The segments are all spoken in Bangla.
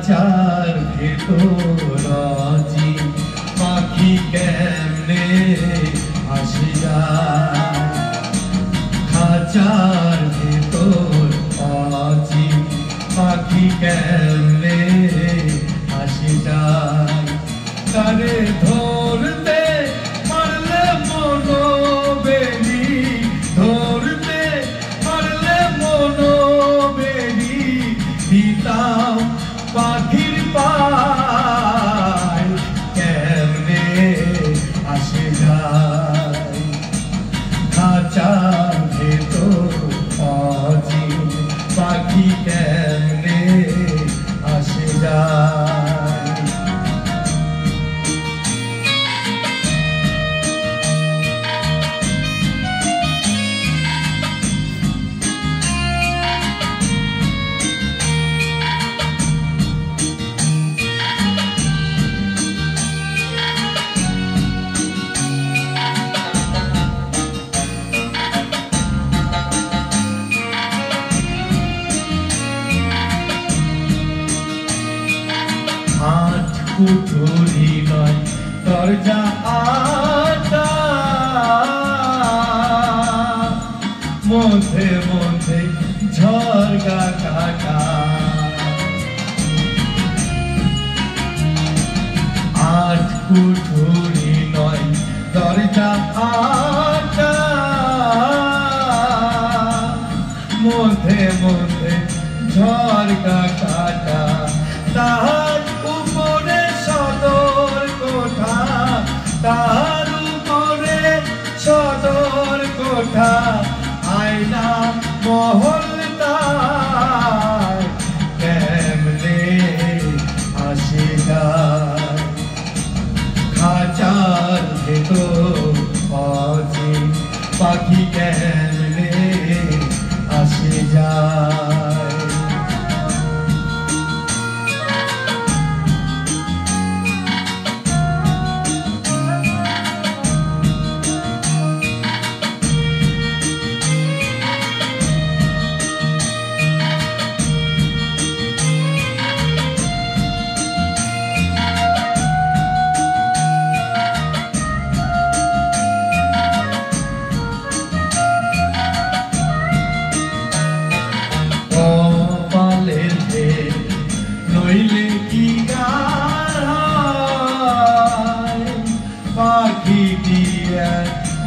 খাঁচার ভেতর আজি পাখি কেমনে আসে যায়, খাঁচার ভেতর আজি পাখি কেমনে আসে যায়। তারে ধরতে পারলে মনো বেরি, ধরতে পারলে মনো বেরি দিতাম পাখির পায় কেমনে আসে যায়। খাঁচার ভেতর আজি পাখি কেমনে আসে যায়। আট কুঠুরি নয় দরজা আটা, মধ্যে মধ্যে ঝরকা কাটা। আট কুঠুরি নয় দরজা আটা, মধ্যে মধ্যে ঝরকা কাটা। তাহার উপরে সদর কোঠা, তাহার উপরে সদর কোঠা, আয়না মহল তার কেমনে আসে যায়। খাঁচার ভেতর আজি পাখি কেমনে আসে যায়। নইলে কি গায় পাখি দিয়ে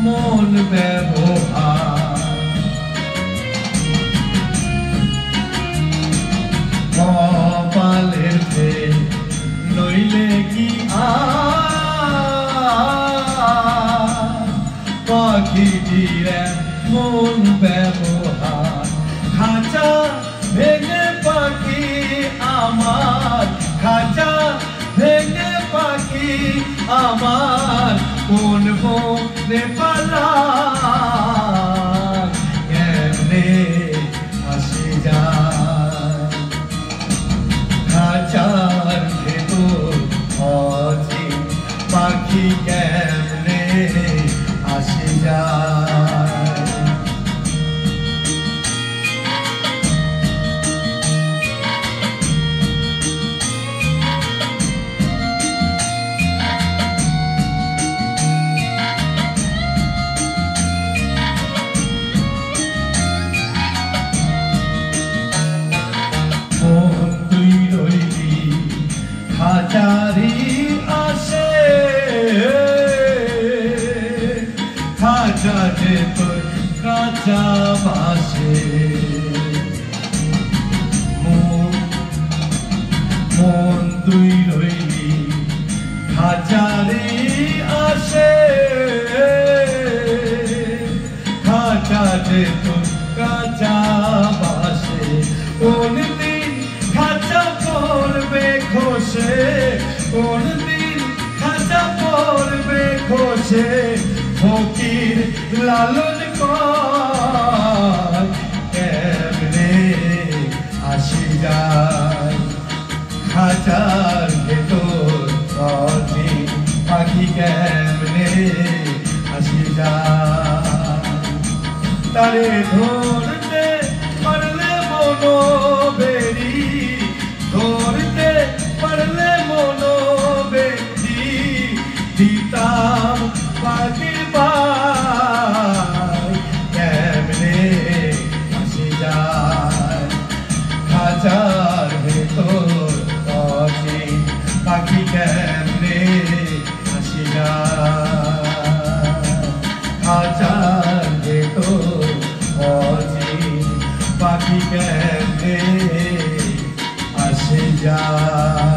মন ব্যবহার, কপালের ফের নইলে কি পাখি দিয়ে মন ব্যবহার। খাঁচা ভেঙে পাখি আমার, খাঁচা ভেঙে পাখি আমার, কোন বনে পালায় কেমনে আসে যায়। খাঁচার ভেতর আজি পাখি কেমনে আসে যায়। তুই রইলি খাঁচারি আসে, খাঁচা যে তোর কাঁচা বাসে। মন তুই রইলি খাঁচারি আসে, খাঁচা যে তোর কাঁচা বাসে। কোন দিন খাঁচা পড়বে খসে, কোন দিন খাঁচা পড়বে খসে, ফকির লালন কয় কেমনে আসে যায়। খাঁচার ভেতর আজি পাখি কেমনে আসে যায়। তারে ধরতে পারলে মনো বেরি, ধরতে কেমনে আসি না খাঁচার ভেতর অচিন পাখি কেমনে আসে যায়